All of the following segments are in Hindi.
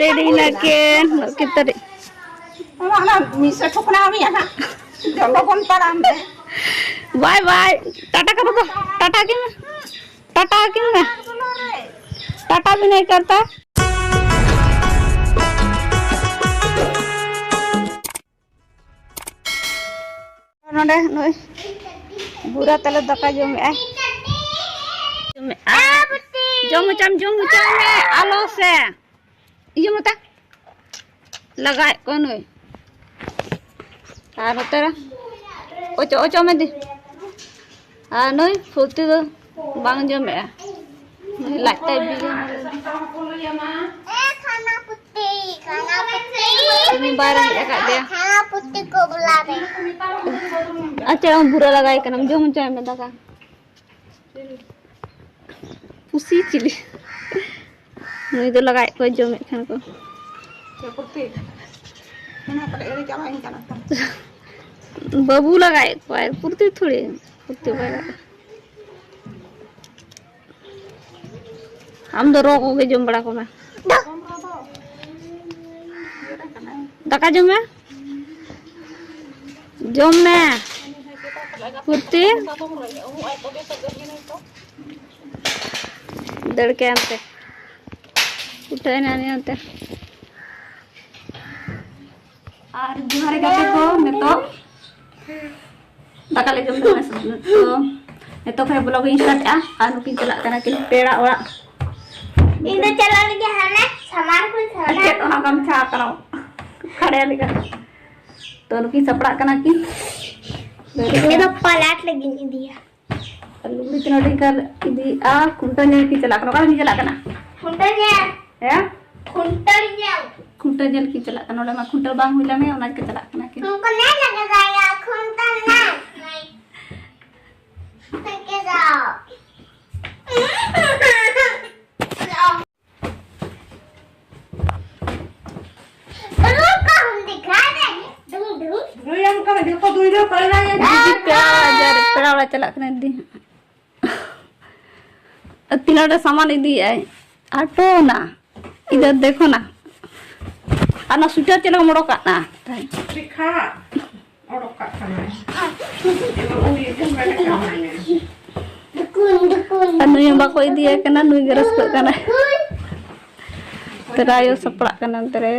ready again. Kita bisa cukna kami ya nak. Jangan kon param deh. Bye bye. Tata करो तो टाटा क्यों मैं टाटा भी नहीं करता. नोडे नोई बुरा तले दका जम में आलो से ये मत लगाए कौन है आर तेरा ओचो ओचो में दी आ नोई फुर्ती तो बांग जम में लगता है भी तुम्हें बाहर लगा दिया खाना पुत्ती को बुला दे अच्छा हम बुरा लगाए करम जो मुझे में दका पुसी चिली नहीं तो लगाए कोई जो में खान को बाबू लगाए कोई पुर्ती थोड़ी पुर्ती वाला हम तो रोक हो गए जम बड़ा को मैं दका जम में पुर्ती दड़के अंते उठे नहीं अंते और जुहारे गाते को नेतो दका ले जम में तो नेतो फे ब्लॉग स्टार्ट आ आनु की चला करना कि पेड़ा ओड़ा इन चला लगे हने सामान को सामान के तो हम छा करो खड़े लगा तो नुकी सपड़ा करना कि ये तो पलाट लगी नहीं दिया लुगड़ी तिनोड़ी कर इदी आ कुंटा ने की चला करना का चला करना खुंटा ने है खुंटा जल की चला करना मा खुंटा बांग हुइला में ओना के चला करना कि तुमको नहीं लगेगा खुंटा नहीं के जाओ पेड़ा वाला चला करना दी तीनों सामान इदी है आटो ना इधर देखो ना आना स्वेटर चला मोड़ो का ना Rika, orang kat sana. दुकुन anu yang bako idi ya kena nui garas ko kana terayo sapra kana tere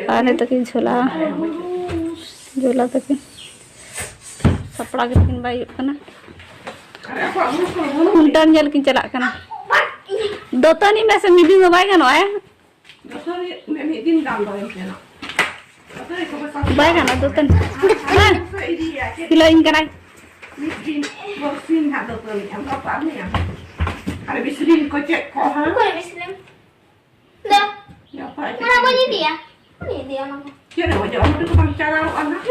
ane takin झोला takin sapra kin bayu kana kuntan jal kin chala kana dotani में से मीटिंग में बाय kana है bye kana dotan kiloin kana Miskin, borsin hak dokter ni, am apa ni am? Ada bislin kocek kau ha? Bukan Muslim. Dah. Ya apa? Kenapa ni dia? Ni dia nama. Ya dah wajah orang tu bang cara anak.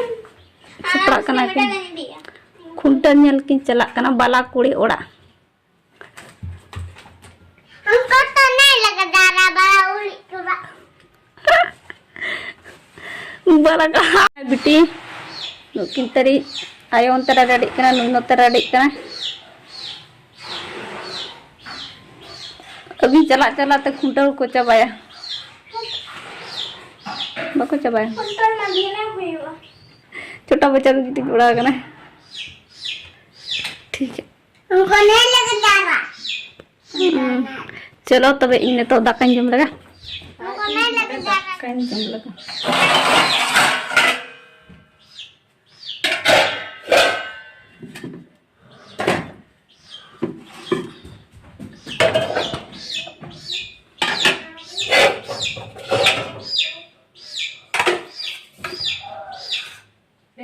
sapra kana kin Ni dia. kuntan jal kin chala kana bala kuri oda हमको तो नहीं लगा दारा बड़ा उली पूरा bala ka biti nukin tari ayo ontara ready kana nuno tara ready kana अभी चला चला तो खुंटर को चबाया बको चबाया खुंटर नदी में हुई हुआ छोटा बच्चा तो कितनी बड़ा करना है ठीक है हमको नहीं लगा दारा चलो तबे इन्हें तो दाकन जम लगा हमको नहीं लगा दारा दाकन जम लगा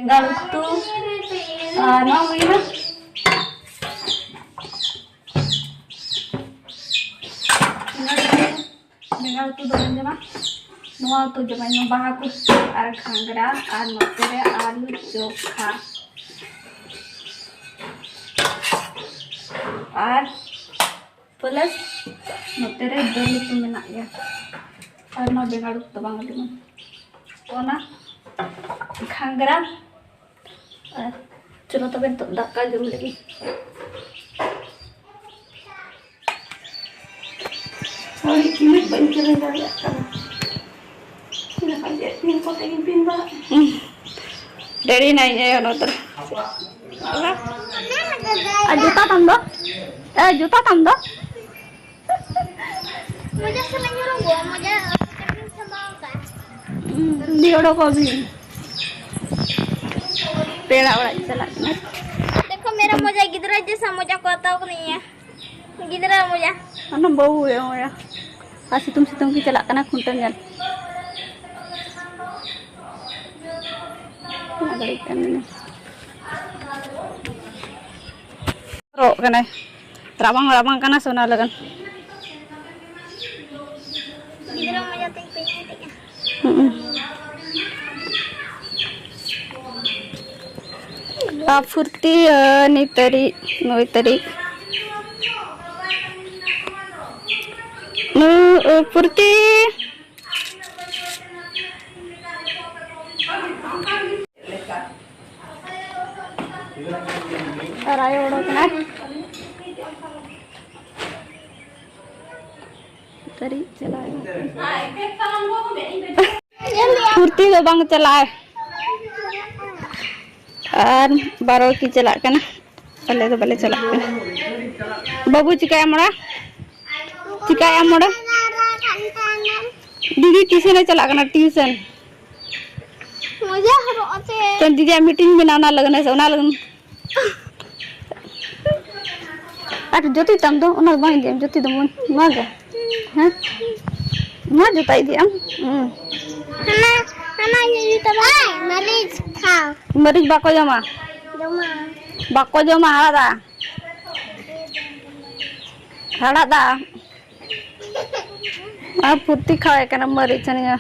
Tinggal itu mau ini tinggal itu doang jema mau tuh jema yang bahagus ar khangra ar notere alu chokha ar plus notere dal itu menak ya ar no bengal itu bang itu ona khangra चलो तब तो धक्का जम लगी Sorry, kilit ba yung kirindari ka na? Sinakaliit pin ko, tingin pin ba? Dari naik ya no ter. Juta tambah. Juta tambah. मुझे समझ नहीं रहा मुझे संभालता दियोड़ो को भी पेड़ा वाला चला ना देखो मेरा मोजा गिदरा जैसा मोजा को आता हो नहीं है गिदरा मोजा अन बहु है मोया आसी तुम की चला कना खुंटन जल बड़ी करने रो कना राबang राबang कना सोना लगन गिदरा मोजा तो पे फुर्ती नी तरी नोई तरी फुर्ती राय ओडो कना तरी चलाए फुर्ती दो बांग चलाए और 12 की चला कना पहले तो पहले चला बाबू चिकाया मोड़ा दीदी ट्यूशन चला कना ट्यूशन मुझे रोते तो दीदी मीटिंग बनाना लगन है सोना लगन अरे ज्योति तम दो उन बाई दे ज्योति दम मा गे हैं मा जोताई दिया हना ये तो भाई मरीज खाओ मरीज बाको जमा हड़ा दा आ फुर्ती खाए कना मरीज छनिया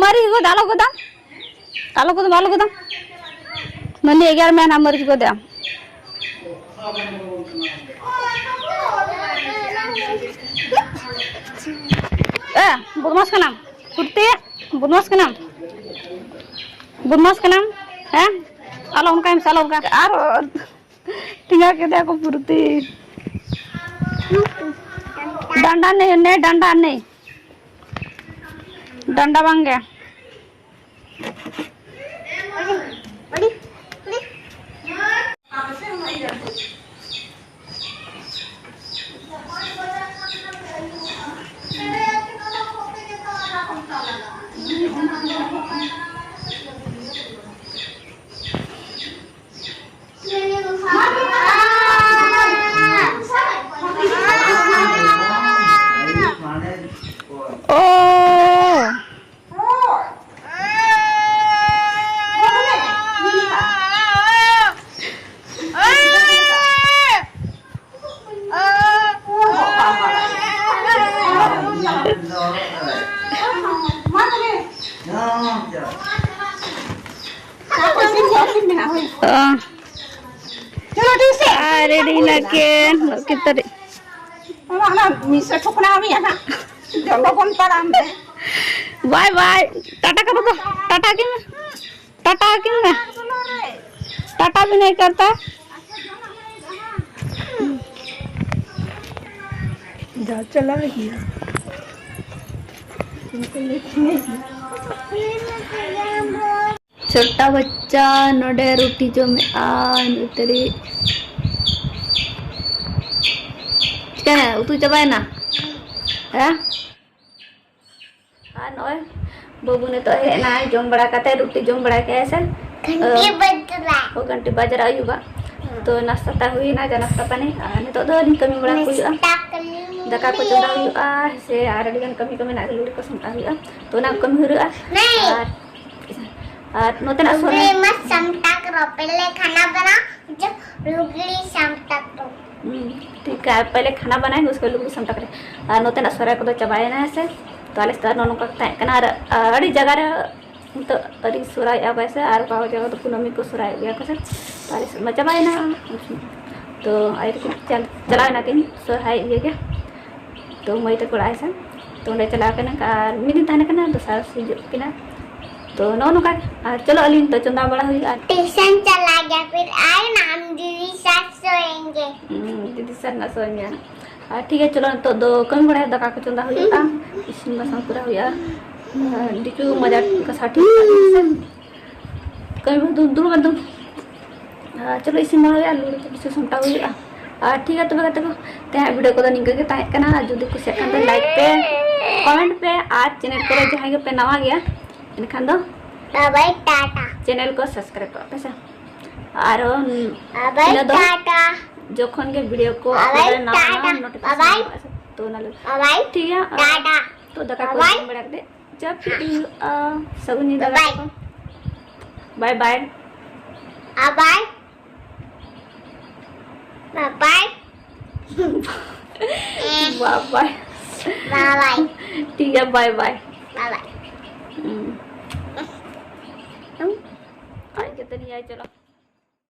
मरीज को डालो को दाम मंदी 11 महीना मरीज को दे बदमाश का नाम फुर्ती बदमाश का नाम है आलो उनका हम सालो का और टिंगा के देखो फुर्ती डंडा नहीं डंडा बन गया रेडी लगे कितने Mana bisa cokna ami ya nak. Jalo kon param deh. Bye bye tata करो तो टाटा क्यों मैं टाटा भी नहीं करता जा चला गया छोटा बच्चा नोडे रोटी जो में तेरी क्या है तू चबाए ना है नॉय बाबू ने तो है ना जम बड़ा करते रोटी जम बड़ा के ऐसे वो घंटे बज रहा युवा तो नाश्ता ता हुई ना जा नाश्ता पानी ने तो दो दिन कमी बड़ा हुई दका को चंदा हुई से आरडी गन कमी ना लुड़ी को समता हुई तो ना कमी हुई और नोते ना सोने मत समता करो पहले खाना बना जो लुगड़ी समता तो ठीक है पहले खाना बनाएंगे उसको लुगड़ी समता करें और नोते ना सोरा को तो चबाए ना ऐसे तो आले स्तर नोनो का कना अड़ी जगह रे तो अड़ी सुराय अब ऐसे आर पाव जगह तो कुनमी को सुराय गया कैसे तो आले मचबाए ना तो आई चला ना तीन सुराय ये क्या तो मई तो कोड़ा ऐसा तो उन्हें चला के ना मिनी थाने का ना तो साल से जो किना तो नौका चलो अलीन तो चंदा बड़ा हुई ट्यूशन चला गया फिर आए ना हम दीदी साथ सोएंगे। दीदी सर ना सोएंगे ठीक है चलो तो दो कम बड़ा दाका को चंदा हुई इसिन बसंग पूरा हुआ दिचु मजा का साठी कहीं दूर बंद चलो इसिन बड़ा हुआ लूड़ तो किसी समटा हुआ ठीक है तो कहते को ते वीडियो को निंगे के ताहे कना जुदी कुछ सेकंड लाइक पे कमेंट पे आज चैनल को जहां के पे नवा गया इनखान दो बाय टाटा। चैनल को सब्सक्राइब करो पैसा और बाय टाटा। जोखन के वीडियो को बाय ना टाटा। नोटिफिकेशन तो ना लो बाय ठीक है टाटा। तो दका को बाय। बड़ा दे जब सगुनी बाय। दका bye bye bye bye bye bye bye ठीक है बाय बाय बाय। आज कितनी आई चलो